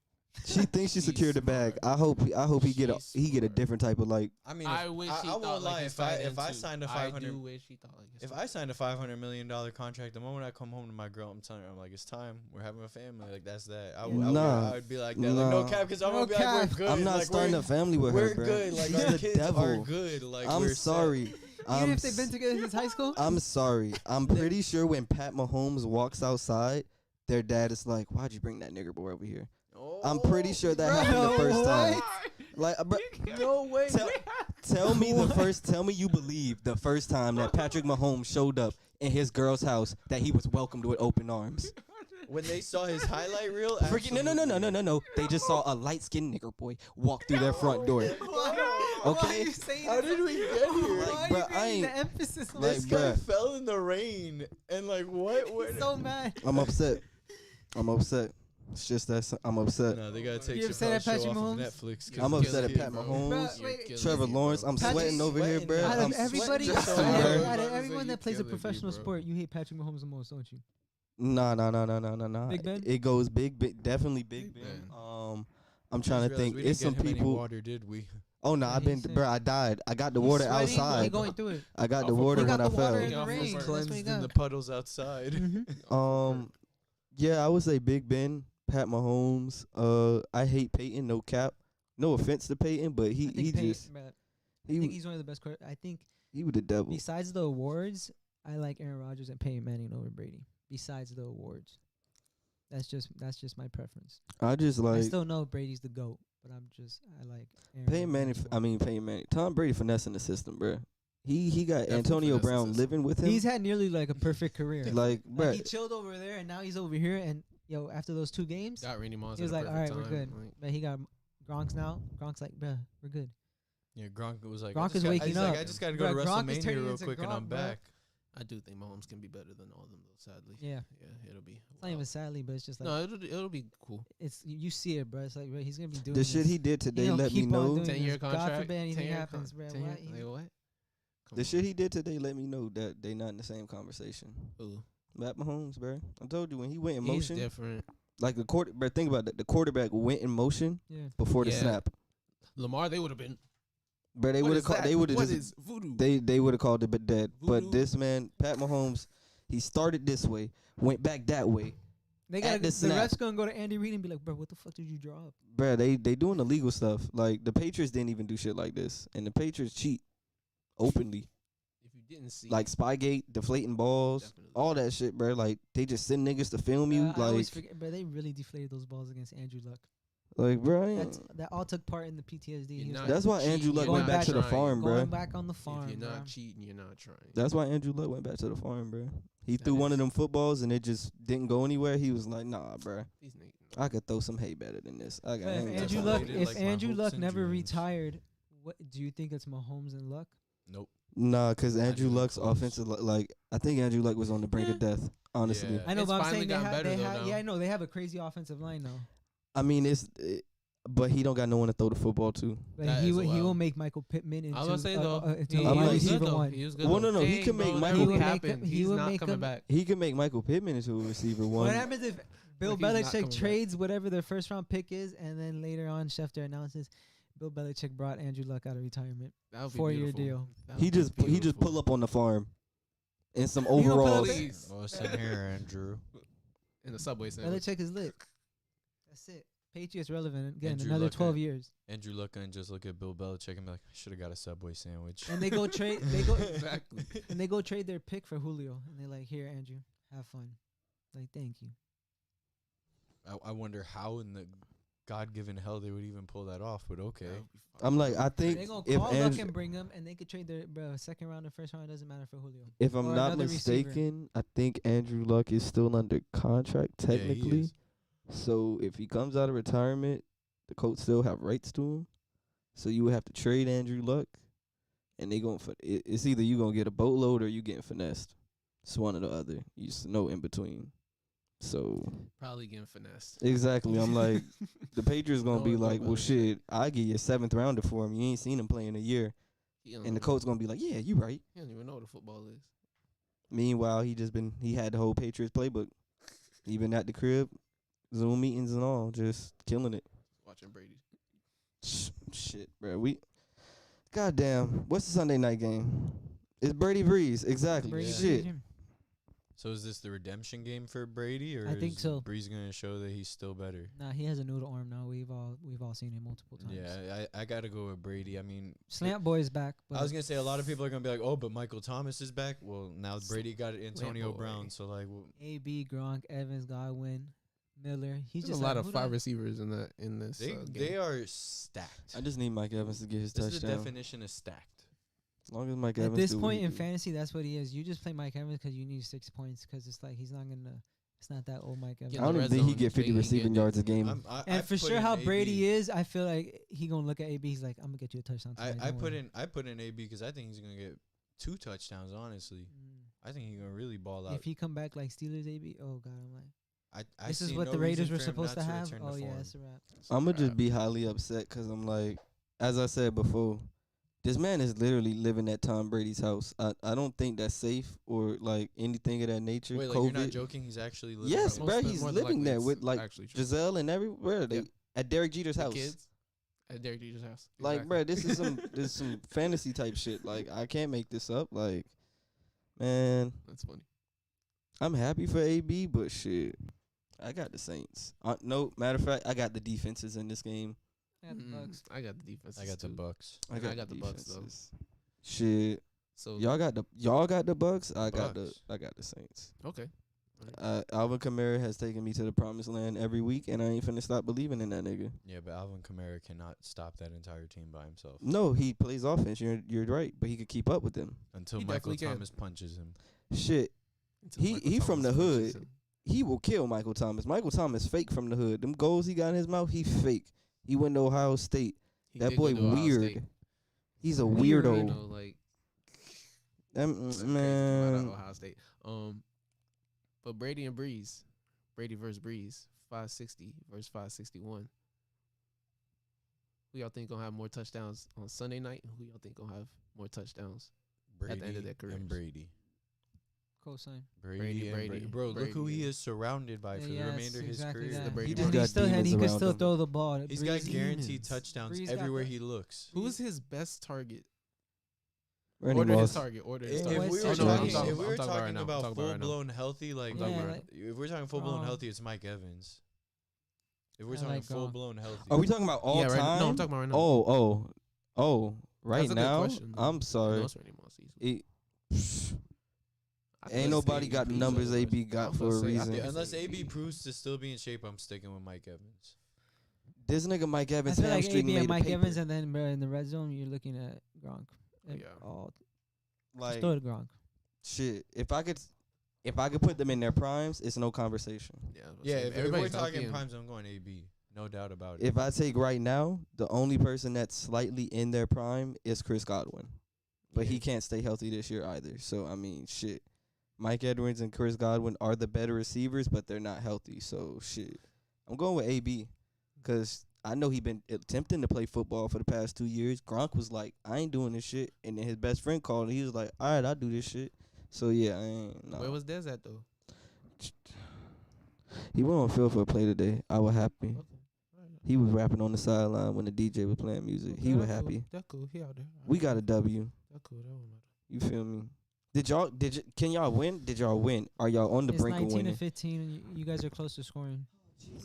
She thinks she She's secured the bag. smart. I hope he get She's a smart. different type of like. I mean, I wish he I thought won't like lie. his If I tight end if I too. signed a I 500, do wish he thought like his if tight I end. signed a $500 million contract, the moment I come home to my girl, I'm telling her, I'm like, it's time. We're having a family. Like that's that. Nah. I would be like that. Like no Nah. cap, because I'm No gonna be like, cap. we're good. I'm not like, starting we're, a family with We're her, bro. good. Like She's our the kids are devil. good. Like I'm we're sorry. Even I'm if they've been together since high school? I'm sorry. I'm pretty sure when Pat Mahomes walks outside, their dad is like, "Why'd you bring that nigger boy over here?" I'm pretty sure that happened the first time. Like, bro, No way. tell me the first. Tell me you believe the first time that Patrick Mahomes showed up in his girl's house that he was welcomed with open arms. When they saw his highlight reel, Freaking no. They just saw a light skinned nigger boy walk through their front door. Why Okay. are you saying How did we get here? Why Like, are bruh, you I getting ain't- the emphasis on like, This this? guy bruh. fell in the rain and like what? Where He's so mad. I'm upset. It's just that I'm upset. No, they gotta take You upset at Chappelle's show Patrick off of Mahomes? Netflix. 'cause I'm it's upset at killing Pat me, bro. Mahomes. Bruh, wait. You're Trevor killing me, Lawrence, bro. I'm Patrick- sweating over here, sweating bro. now. Out I'm of everybody, sweating so so hard. hard. out of You're everyone that plays a killing me, professional bro. sport, you hate Patrick Mahomes the most, don't you? No. Big Ben? It goes big, definitely Big Big Ben. Ben. I'm trying to think. We It's didn't some get him any people. water, did we? Oh no, Yeah, I've been, he's bro. I died. I got the water Sweating? He outside. going through it. I got the Off of water He when got I the water in fell. the Off of rain. her. That's what he Cleansed in the got. puddles outside. Mhm. Yeah, I would say Big Ben, Pat Mahomes. I hate Peyton. No cap. No offense to Peyton, but I think he Peyton- just bruh, I think he he's one of the best. I think he was the devil. besides the awards, I like Aaron Rodgers and Peyton Manning over Brady. Besides the awards, that's just my preference. I just I like still know Brady's the GOAT, but I like Aaron Peyton Manning. Peyton Manning. Tom Brady finessing the system, bro. He got Definitely Antonio finessing the Brown system. living with him. He's had nearly like a perfect career. like, bro. He chilled over there, and now he's over here. And after those 2 games, Got Randy Moss. he was at like, the "All right, perfect we're time. good." Like, But he got Gronk's now. Gronk's like, "Bruh, we're good." Yeah, Gronk was like, Gronk I is just got- waking he's like, up. I just got to go to Bruh, Gronk is WrestleMania turning real into quick and I'm Gronk, bruh. back. I do think Mahomes can be better than all of them, though. Sadly. Yeah, It'll be. it's not even sadly, but it's just like No, it'll be cool. it's you see it, bro. It's like, bro, he's gonna be doing The shit this. he did today gonna let me keep on know. doing 10-year this. God contract. forbid anything 10-year happens, bro. 10-year What? Like what? Come The on. shit he did today let me know that they not in the same conversation. Ooh, Pat Mahomes, bro. I told you when he went in he's motion, different. like the quarter. But think about that. The quarterback went in motion Yeah. before the Yeah. snap. Lamar, they would have been. But they What would is have called. that? They would have What just. is voodoo? They would have called it but dead. But Voodoo. this man, Pat Mahomes, he started this way, went back that way. They At got the the snap. refs gonna go to Andy Reid and be like, "Bro, what the fuck did you draw up?" Bruh, they doing illegal stuff. Like the Patriots didn't even do shit like this, and the Patriots cheat openly. If you didn't see, Like Spygate, deflating balls, Definitely. all that shit, bro. Like they just send niggas to film you, I always like, forget, but they really deflated those balls against Andrew Luck. bro. That all took part in the PTSD. You're He was not like, That's why cheating, Andrew Luck you're went not back to the trying. farm, going bro. back on the farm. If you're not bro. cheating, you're not trying. That's why Andrew Luck went back to the farm, bro. He That threw one of is- them footballs and it just didn't go anywhere. He was like, nah, bro. These niggas. I could throw some hay better than this. I got But I if ain't got Andrew time. Luck, Deflated if like my Andrew hopes Luck and never dreams. retired, what do you think it's Mahomes and Luck? Nope. Nah, because Not Andrew even Luck's close. offensive, like, I think Andrew Luck was on the brink of death, honestly. Yeah. I know, It's but I'm finally saying gotten better though now. yeah, I know they have a crazy offensive line now. I mean, but he don't got no one to throw the football to. But That he is will wild. make Michael Pittman into I was gonna say though, into he, I'm wide like, was he- good receiver though. one. He was good. Well, though. no, he Dang, can make bro, Michael- That He really will make happened. him- he He's will not make coming him- back. He can make Michael Pittman into a receiver What one. happens if Bill Like, he's not Belichick coming back. trades whatever their first round pick is, and then later on Schefter announces Bill Belichick brought Andrew Luck out of retirement? That would be 4-year beautiful. deal. That would He be just beautiful. pull up on the farm in some gonna pull up overalls. in- Please. Listen here, Andrew. In the subway sandwich. Belichick is lit. That's it. Patriots relevant again. Andrew Another Luck 12 and- years, Andrew Luck and just look at Bill Belichick and be like, I should have got a Subway sandwich. and they go trade. They go Exactly. and they go trade their pick for Julio, and they're like, "Here, Andrew, have fun." Like, thank you. I wonder how in the God-given hell they would even pull that off, but okay. That would be I'm like, I think They gonna if call Luck Andrew, and bring him, and they could trade their second round and first round. It doesn't matter for Julio. if I'm or not another receiver. mistaken, I think Andrew Luck is still under contract Yeah, he technically. is. So if he comes out of retirement, the Colts still have rights to him. So you would have to trade Andrew Luck, and they going for it's either you gonna get a boatload or you getting finessed. It's one or the other. You just no in between. So probably getting finessed. exactly, I'm like the Patriots gonna No, be no like, well, better. shit, I give you a 7th rounder for him. You ain't seen him play in a year, He don't and the even- Colts gonna be like, yeah, you right. He don't even know what a football is. Meanwhile, he had the whole Patriots playbook, even at the crib, Zoom meetings and all, just killing it. Watching Brady. Shit, bro. Goddamn. What's the Sunday night game? It's Brady Breeze. Exactly. Brady Yeah. Shit. Jim. So is this the redemption game for Brady, or I think is so. Breeze going to show that he's still better? Nah, he has a noodle arm now. We've all seen it multiple times. Yeah, I got to go with Brady. I mean, Slant boy is back. But I was going to say a lot of people are going to be like, oh, but Michael Thomas is back. Well, now Brady got Antonio boy. Brown. So, like, AB, Gronk, Evans, Godwin, Miller. He's There's just a lot like, of 5 receivers in this they game. are stacked. I just need Mike Evans to get his This is the touchdown. definition of stacked. As long as Mike At Evans this do what point he in do. fantasy, that's what he is. You just play Mike Evans because you need 6 points because it's like he's not gonna. It's not that old Mike Evans. Yeah, I don't the even red think he zone, get 50 he receiving get yards a game. And for sure, how Brady is, I feel like he gonna look at AB. He's like, I'm gonna get you a touchdown. Tonight, I don't worry." put in AB because I think he's going to get 2 touchdowns, honestly. I think he's going to really ball out. If he come back like Steelers AB, oh god, I'm like, I this is see what no the Raiders reason were for him supposed to not have. return Oh to yeah, form. it's a wrap. I'm going to just be highly upset because I'm like, as I said before, this man is literally living at Tom Brady's house. I don't think that's safe or like anything of that nature. Wait, like COVID. you're not joking? He's actually living Yes, at- bro. He's more than living likely there it's with like actually true. Giselle and everywhere. They Yep. at Derek Jeter's The house. kids at Derek Jeter's house. Like, Exactly. bro, this is some fantasy type shit. Like, I can't make this up. Like, man, That's funny. I'm happy for AB, but shit, I got the Saints. No, matter of fact, I got the defenses in this game. I got the Bucks. I got the defense. I got the Bucks. I got the Bucks, though. defenses. Shit, So y'all got the Bucks. I got Bucks. the Saints. okay. Alvin Kamara has taken me to the promised land every week, and I ain't finna stop believing in that nigga. Yeah, but Alvin Kamara cannot stop that entire team by himself No, he plays offense. You're right, but he could keep up with them. until He Michael definitely can. Thomas punches him. Shit, Until He- Michael he from Thomas the punches hood. him. he will kill Michael Thomas. Michael Thomas fake from the hood. Them goals he got in his mouth, he fake. He went to Ohio State. He That did boy go to Ohio weird. State. He's a Weird. weirdo. You know, like Them, that's crazy. man. Shout out Ohio State. But Brady and Breeze, Brady versus Breeze, 560 versus 561. Who y'all think gonna have more touchdowns on Sunday night? Who y'all think gonna have more touchdowns? Brady At the end of their careers. and Brady. Cosign. Brady, and Brady. Bro, look who he is surrounded by for the remainder of his career. The Brady He Bunch. just got And he demons could around still him. throw the ball. He's got Breeze- guaranteed Demons. touchdowns Breeze got everywhere the- he looks. Who is his best target? Randy Order his Moss. target. Order If his we target. West were Side. talking, I'm if we were talking talking now. about I'm talking full right now. blown healthy, like I'm talking Yeah, about like- if we're talking full blown Gronk. healthy, it's Mike Evans. If we're I talking like full Gronk. blown healthy, Are we talking about all Yeah, right. time? No, I'm talking about right now. Oh. Right That's a good now, question, though. I'm No, sorry. it's Randy Moss easy. It, I ain't thought nobody Steve got the Breeze numbers was AB first. got I was for a gonna say, I reason. think it's unless AB AB. proves to still be in shape, I'm sticking with Mike Evans. This nigga Mike I Evans feel like hamstring AB made and a Mike paper. Evans, and then in the red zone, you're looking at Gronk. And Yeah. all Like throw to Gronk. shit. If I could put them in their primes, it's no conversation. Yeah, I was Yeah, saying, if we're everybody's healthy talking and- primes, I'm going AB. No doubt about it. If I take right now, the only person that's slightly in their prime is Chris Godwin. but he can't stay healthy this year either. So I mean, shit. Mike Edwards and Chris Godwin are the better receivers, but they're not healthy. So shit. I'm going with AB because I know he been attempting to play football for the past 2 years. Gronk was like, I ain't doing this shit. And then his best friend called and he was like, all right, I'll do this shit. So yeah, I ain't. Nah. Where was Dez at though? He went on field for a play today. I was happy. Okay. He was rapping on the sideline when the DJ was playing music. He was That's happy. Cool. That's cool. He out there. We got a W. That's cool. That don't matter. You feel me? Can y'all win? Did y'all win? Are y'all on the It's brink of 19 winning? to 15. And you guys are close to scoring.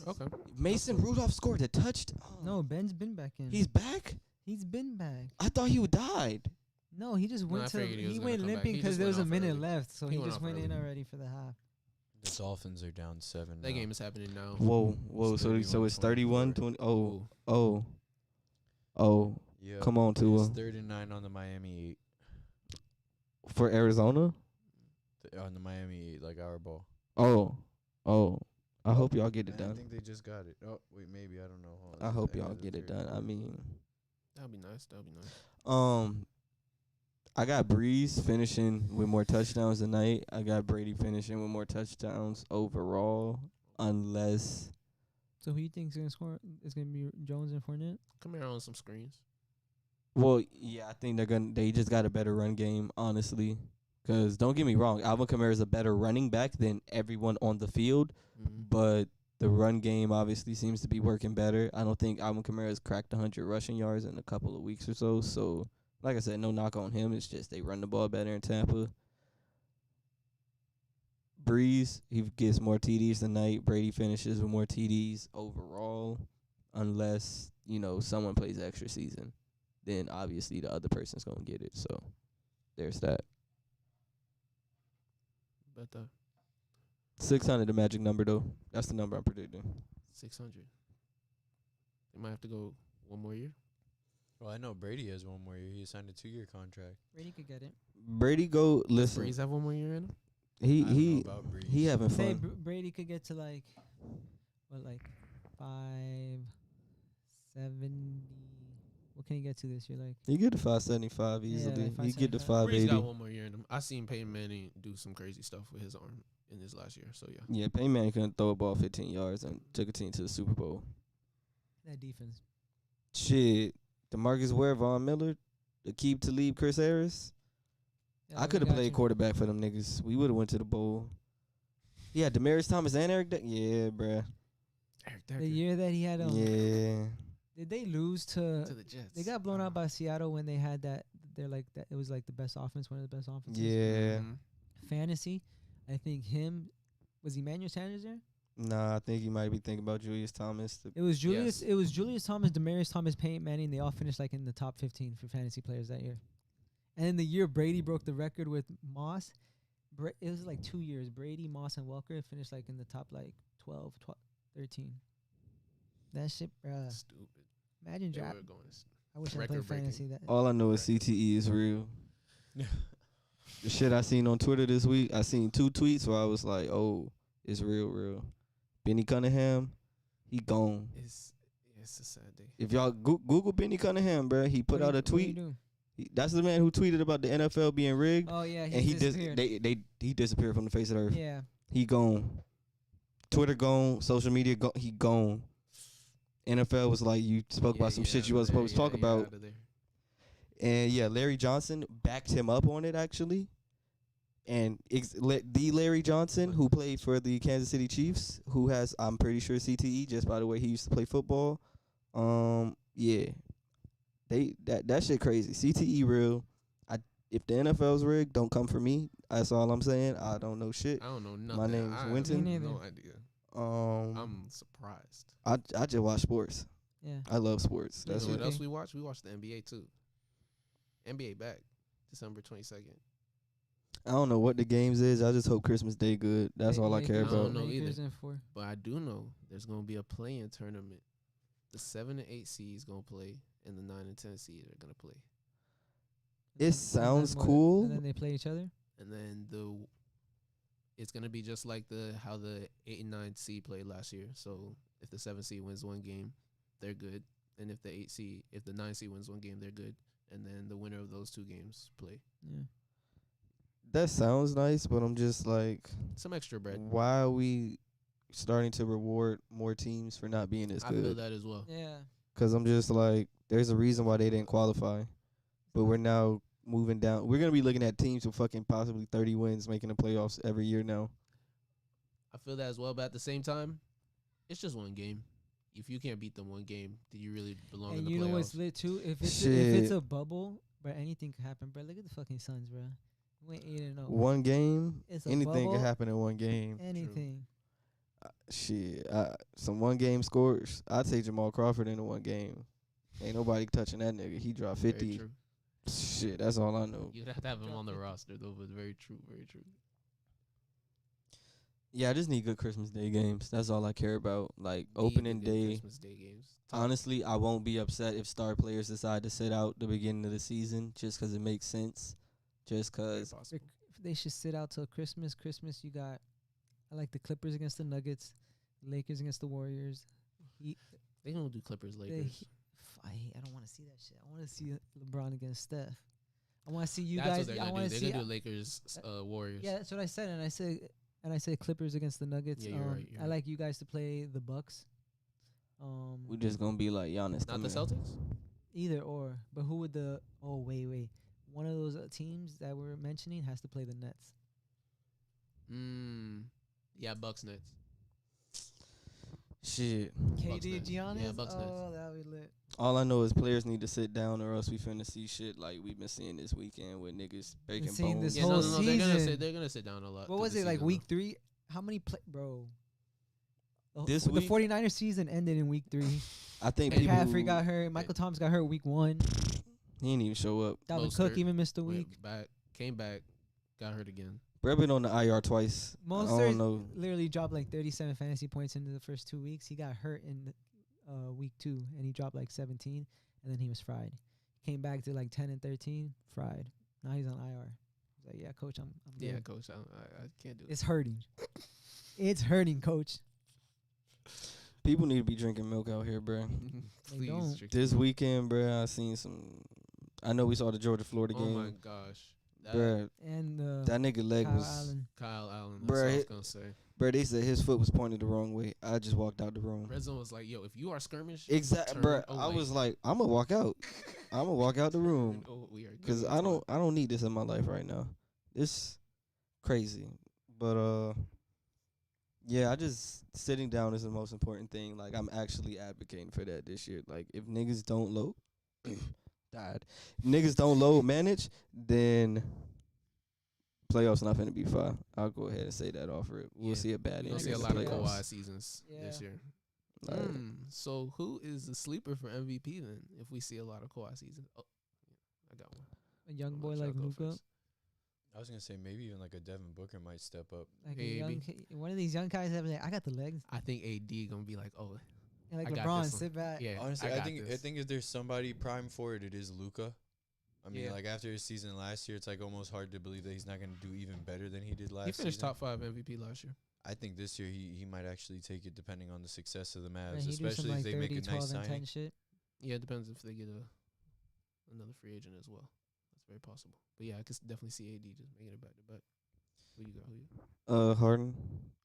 Okay. Mason Rudolph scored a touchdown. No, Ben's been back in. He's back? He's been back. I thought he died. No, he just No, I went to. figured he was He gonna went come back. limping He because just there was went a off minute early. left, so He he went just off went in early. already for the half. The Dolphins are down 7. That game is happening now. Whoa. It's So it's 31-20. Ooh. Oh. Yeah. Come on, Tua. It's 39 on the Miami For Arizona? 8. On the Miami 8, like our ball. Oh. I hope y'all get it I done. think they just got it. Oh, wait, maybe. I don't know. Hold on. I This is hope the end y'all of the get it third done. I quarter. mean, That'll be nice. I got Breeze finishing with more touchdowns tonight. I got Brady finishing with more touchdowns overall, unless So who you think's gonna score? It's gonna be Jones and Fournette. Come here on some screens. well, yeah, I think they just got a better run game, honestly. Because don't get me wrong, Alvin Kamara is a better running back than everyone on the field, but the run game obviously seems to be working better. I don't think Alvin Kamara has cracked 100 rushing yards in a couple of weeks or so. So, like I said, no knock on him. It's just they run the ball better in Tampa. Breeze, he gets more TDs tonight. Brady finishes with more TDs overall, unless, someone plays extra season. Then obviously the other person's going to get it. So, there's that. But 600, the magic number, though. That's the number I'm predicting. 600. They might have to go one more year. Well, I know Brady has one more year. He signed a 2-year contract. Brady could get it. Brady Does listen. Breeze have one more year in him? I don't know about Breeze. He having Say fun. Brady could get to like 570. What can he get to this year? Like He get to 575 easily. like He get to 575. Breeze 580. got one more year in him. I seen Peyton Manning do some crazy stuff with his arm in his last year. So, yeah. Yeah, Peyton Manning couldn't throw a ball 15 yards and took a team to the Super Bowl. that defense. Shit. DeMarcus Ware, Von Miller, Aqib Talib, Chris Harris. Yeah, I could have played quarterback for them niggas. We would have went to the bowl. Yeah, Demaryius Thomas and Eric. Yeah, bruh. Eric The Decker year that he had Yeah. did they lose to? to the Jets. They got blown out by Seattle when they had that. They're like that. It was like the best offense, one of the best offenses. Yeah. Mhm. Fantasy, I think him. Was Emmanuel Sanders there? Nah, I think you might be thinking about Julius Thomas. It was Julius. Yes. It was Julius Thomas, Demaryius Thomas, Peyton Manning. They all finished like in the top 15 for fantasy players that year. And then the year Brady broke the record with Moss, it was like 2 years. Brady, Moss, and Welker finished like in the top like 12, 13. That shit, bruh. Stupid. Imagine They draft. were going I wish I played record-breaking. fantasy. That All I know is CTE is real. The shit I seen on Twitter this week, I seen 2 tweets where I was like, oh, it's real. Benny Cunningham, he gone. It's a sad day. If y'all Google Benny Cunningham, bruh, he put out a tweet. That's the man who tweeted about the NFL being rigged. Oh yeah, And he disappeared. he disappeared from the face of the earth. Yeah, He gone. Twitter gone. Social media gone. He gone. NFL was like, you spoke about some shit you wasn't supposed to talk about. And yeah, Larry Johnson backed him up on it actually. And the Larry Johnson who played for the Kansas City Chiefs, who has, I'm pretty sure, CTE, just by the way he used to play football. Yeah. That shit crazy. CTE real. If the NFL's rigged, don't come for me. That's all I'm saying. I don't know shit. I don't know nothing. My name's I Winton. Me have neither. no idea. I'm surprised. I just watch sports. yeah. I love sports. You That's know what it. else we watch? We watch the NBA too. NBA back December 22nd. I don't know what the games is. I just hope Christmas Day good. That's all I care I don't about. know Lakers either. and 4. But I do know there's gonna be a play-in tournament. The 7 and 8 seeds gonna play, and the 9 and 10 seeds are gonna play. It sounds what- cool. And then they play each other. And then it's gonna be just like how the 8 and 9 seed played last year. So if the 7 seed wins one game, they're good. and if the 9 seed wins one game, they're good, and then the winner of those 2 games play. Yeah. That sounds nice, but I'm just like, Some extra bread. why are we starting to reward more teams for not being as I feel good? that as well. Yeah. Because I'm just like, there's a reason why they didn't qualify. But we're now moving down. We're going to be looking at teams with fucking possibly 30 wins making the playoffs every year now. I feel that as well, but at the same time, it's just one game. If you can't beat them one game, do you really belong in And the you playoffs? know what's lit too? If it's Shit. a bubble, bro, anything can happen, bro. Look at the fucking Suns, bro. We ain't 8-0. One game, It's a anything bubble. can happen in one game. Anything. Shit, some one game scores. I'd say Jamal Crawford in the one game. Ain't nobody touching that nigga. He dropped Very 50. true. Shit, that's all I know. You'd have to have him Drop on the 50. roster, though, but very true, very true. Yeah, I just need good Christmas Day games. That's all I care about. Like Need opening the good day. Christmas Day games. Honestly, I won't be upset if star players decide to sit out the beginning of the season just 'cause it makes sense. Just Very 'cause possible. They should sit out till Christmas. Christmas, you got, I like the Clippers against the Nuggets, Lakers against the Warriors. They gonna do Clippers Lakers. I don't want to see that shit. I want to see LeBron against Steph. I want to see you That's guys. what they're I gonna want do. to They're see. gonna do Lakers Warriors. Yeah, that's what I said, and I said Clippers against the Nuggets. Yeah, you're right, you're I right. like you guys to play the Bucks. we just gonna be like Giannis. Not the come in. Celtics. Either or, but who would the? Oh wait, one of those teams that we're mentioning has to play the Nets. Yeah, Bucks Nets. Shit. KD Nets. Giannis. Yeah, Bucks Nets. Oh, that would be lit. All I know is players need to sit down, or else we finna see shit like we've been seeing this weekend with niggas breaking seeing bones. this Yeah, whole no, season. they're gonna sit down a lot. What through was the it like season, week 3? How many bro? This the week? 49ers season ended in week 3. I think people McCaffrey got hurt. Michael Thomas got hurt week 1. he didn't even show up. Dalvin Mostert Cook even missed a Went week. back, came back, got hurt again. Bro been on the IR twice. I don't Mostert know. literally dropped like 37 fantasy points into the first 2 weeks. He got hurt in week 2, and he dropped like 17, and then he was fried. Came back to like 10 and 13, fried. Now he's on IR. He's like, yeah, coach, I'm good. Yeah, coach, I can't do It's hurting. It's hurting, coach. People need to be drinking milk out here, bro. They Please, don't. drink This some. weekend, bro, I seen some. I know we saw the Georgia Florida Oh my game, gosh, bro. And That nigga leg Kyle was, Allen. Kyle Allen. That's Bruh, what I was it- gonna say. bro. They said his foot was pointed the wrong way. I just walked out the room. Red Zone was like, yo, if you are skirmish, Exactly, turn bro. I away. was like, I'm gonna walk out. I'm gonna walk out the room Oh, we are good. because It's I fine. don't need this in my life right now. It's crazy, but yeah, I just sitting down is the most important thing. Like I'm actually advocating for that this year. Like if niggas don't load, died. If niggas don't load manage, then playoffs not finna be fun. I'll go ahead and say that off rip. We'll Yeah. see a bad You'll ending see a in the lot of playoffs. Kawhi seasons this Yeah. year. Like, So who is the sleeper for MVP then? If we see a lot of Kawhi seasons, oh, I got one. A young I'll boy let y'all like go Luka. first. I was gonna say maybe even like a Devin Booker might step up. Like Maybe. one of these young guys have like, I got the legs. I think AD gonna be like, oh, And like I got LeBron, this one. sit back. yeah. Honestly, I got think this. if there's somebody prime for it, it is Luka. I mean, Yeah. like after his season last year, it's like almost hard to believe that he's not gonna do even better than he did last he finished season. top 5 MVP last year. I think this year he might actually take it depending on the success of the And Mavs, he do some especially like if they make 30, a 12, nice and 10 signing. shit. Yeah, it depends if they get another free agent as well. That's very possible. But yeah, I could definitely see AD just making it back to back. Who you got? Who you? Harden.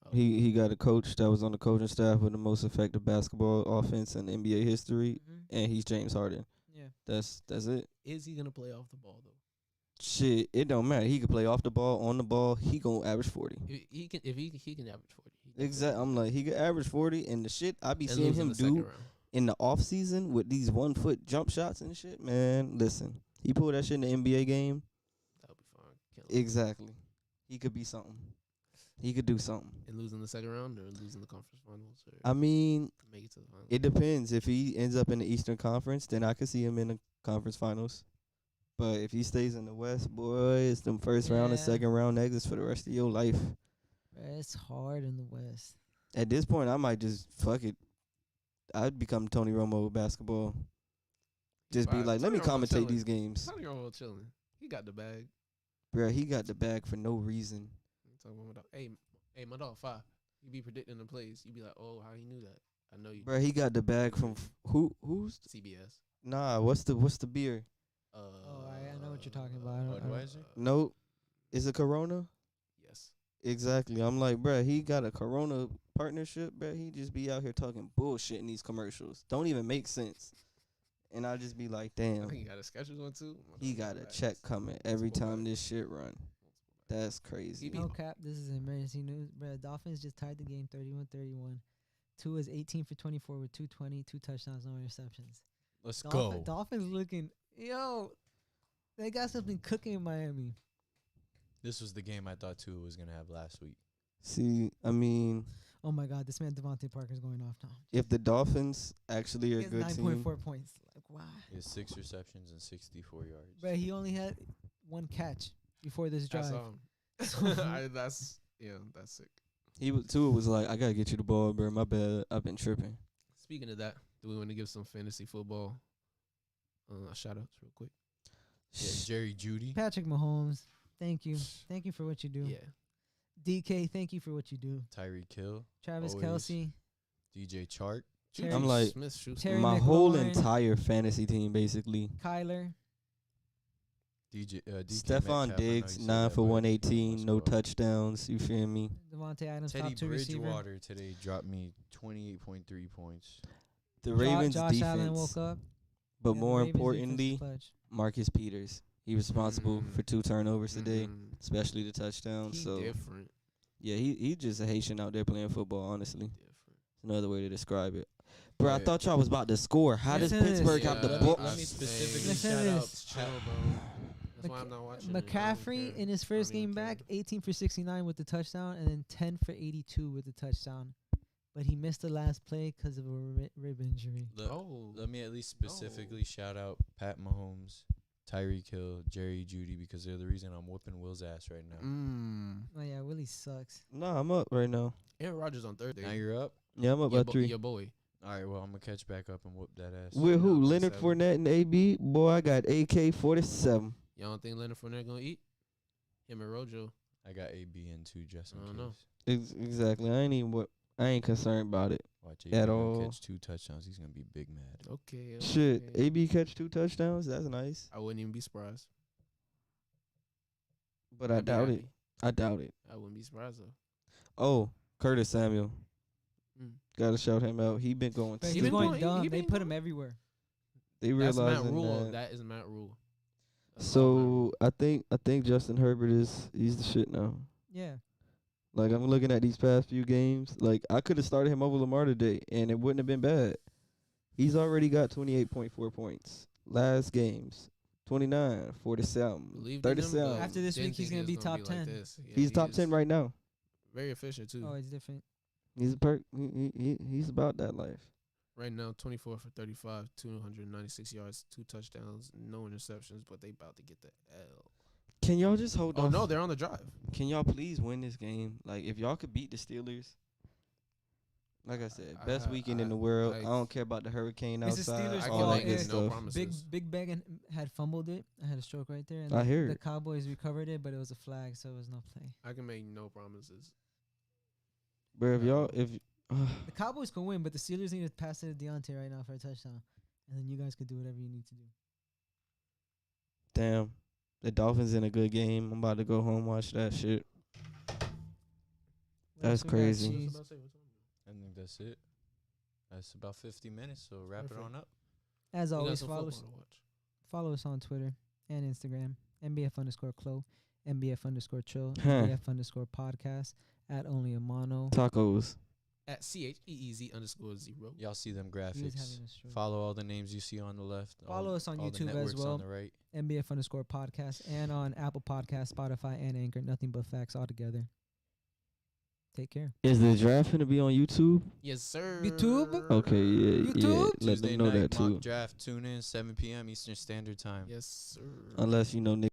Oh, He got a coach that was on the coaching staff with the most effective basketball offense in NBA history, and he's James Harden. Yeah. That's it. Is he gonna play off the ball though? Shit, it don't matter. He can play off the ball, on the ball. He gonna average 40. If he can average 40. he definitely Exactly. can. I'm like, he could average 40, and the shit I be And seeing lose in him the second do round. in the off season with these 1 foot jump shots and shit. Man, listen, he pulled that shit in the NBA game. That'll be fine. Can't lose. Exactly. He could be something. He could do something. And losing the second round or losing the conference finals or I mean, make it to the finals. it depends. If he ends up in the Eastern Conference, then I could see him in the conference finals. But if he stays in the West, boy, it's them first round and Yeah. second round exits for the rest of your life. It's hard in the West. At this point, I might just fuck it. I'd become Tony Romo with basketball. Just be Fine. like, let me Tony Romo commentate chilling. these games. Tony Romo chilling. He got the bag. Bruh, he got the bag for no reason. I'm talking about my dog. Hey, my dog 5. You be predicting the plays. You be like, oh, how he knew that? I know you. Bro, he got the bag from who's CBS. nah, what's the beer? Uh, I know what you're talking about. I don't- Budweiser? No, is it Corona? Yes. Exactly. I'm like, bruh, he got a Corona partnership, bruh. He just be out here talking bullshit in these commercials. Don't even make sense. And I just be like, I damn, think he got a Skechers one too. he got a check coming every Multiple time bags. this shit run. That's crazy. No cap. This is emergency news, bro. Dolphins just tied the game 31-31. Tua is 18 for 24 with 220, 2 touchdowns, no interceptions. Let's go. Dolphins looking, they got something cooking in Miami. This was the game I thought Tua was gonna have last week. See, I mean, Oh my God, this man Devontae Parker's going off now. if the Dolphins actually are He a has good 9.4 team, points. Like, wow. He has 6 receptions and 64 yards. But he only had one catch before this drive. That's that's sick. Tua was like, I gotta get you the ball, bro. My bad, I've been tripping. Speaking of that, do we want to give some fantasy football shout outs real quick? Yeah, Jerry Judy. Patrick Mahomes, thank you. Thank you for what you do. Yeah. DK, thank you for what you do. Tyreek Hill. Travis Always. Kelsey, DJ Chark. Terry- I'm like, Smith-Schuster. Terry my whole McLaurin. entire fantasy team, basically. Kyler, DK Stephon Metcalf, I know Diggs, you said 9 that, for but 118, no let's go. touchdowns. You feel me? Devontae Adams, Teddy top 2 receiver. Bridgewater today dropped me 28.3 points. The Ravens Josh Allen defense, woke up. but Yeah, the more Ravens defense is importantly, clutch. Marcus Peters. He responsible Mm. for 2 turnovers today, Mhm. especially the touchdown. He So different. yeah, he just a Haitian out there playing football. Honestly, Different. another way to describe it. Bro, I Yeah. thought y'all was about to score. How does Listen to this. Pittsburgh have the Yeah, ball? let me specifically Listen to shout out. this. Chill, bro. That's why I'm not watching. it. I don't McCaffrey care. in his I don't first even game care. back, 18 for 69 with the touchdown, and then 10 for 82 with the touchdown. But he missed the last play because of a rib injury. Let me at least specifically shout out Pat Mahomes, Tyreek Hill, Jerry Judy, because they're the reason I'm whooping Will's ass right now. Oh yeah, Willie sucks. Nah, I'm up right now. Aaron Rodgers on Thursday. Now you're up. Yeah, I'm up your, by 3. your boy. All right, well I'm gonna catch back up and whoop that ass. With who? Yeah, Leonard 7. Fournette and AB. Boy, I got AK-47. Y'all don't think Leonard Fournette gonna eat? Him and Rojo. I got AB and 2 just in I case. don't know. Exactly. I ain't concerned about it. Watch AB At gonna all. catch 2 touchdowns. He's gonna be big mad. Okay. Shit, okay. AB catch 2 touchdowns. That's nice. I wouldn't even be surprised. But I I'd be doubt it. happy. I doubt it. I wouldn't be surprised though. Oh, Curtis Samuel. Mm. Gotta shout him out. He been going. But He he's been stupid. going going- dumb. he They been put him going- everywhere. They That's Matt realizing Rule. that. That is Matt Rule. That's all Matt So Rule. I think Justin Herbert he's the shit now. Yeah. Like I'm looking at these past few games. Like I could have started him over Lamar today, and it wouldn't have been bad. He's already got 28.4 points. Last games, 29, 47, Believed in him, 37. but After this didn't week, he's think gonna it be was gonna top like 10. this. Yeah, He's he top is 10 right now. Very efficient too. Oh, it's different. He's he's about that life. Right now, 24 for 35, 296 yards, 2 touchdowns, no interceptions, but they about to get the L. Can y'all just hold Oh on? no, they're on the drive. Can y'all please win this game? Like, if y'all could beat the Steelers, like I said, best weekend in the world. I don't care about the hurricane It's the outside, Steelers' I fault. all can that like make good it. no stuff. promises. Big Bang had fumbled it. I had a stroke right there. And I hear the it. Cowboys recovered it, but it was a flag, so it was no play. I can make no promises. But if The Cowboys can win, but the Steelers need to pass it to Deontay right now for a touchdown, and then you guys could do whatever you need to do. damn, the Dolphins in a good game. I'm about to go home watch that shit. What That's else we got, crazy. Cheese? I think that's it. That's about 50 minutes, so wrap it Perfect. on up. As We got always, some follow football to watch. follow us on Twitter and Instagram, MBF_Clo, MBF_Trill, Huh. MBF_podcast, at only Emano. Tacos. At CHEEZ_0. Y'all see them He was graphics. having a stroke. Follow all the names you see on the left. Follow us on all the YouTube as networks well. on the right. MBF_podcast, and on Apple Podcast, Spotify, and Anchor. Nothing but facts all together. Take care. Is the draft gonna be on YouTube? Yes, sir. YouTube? Okay, yeah. YouTube? Let Tuesday them know night that too. mock draft. Tune in 7 p.m. Eastern Standard Time. Yes, sir. Unless you know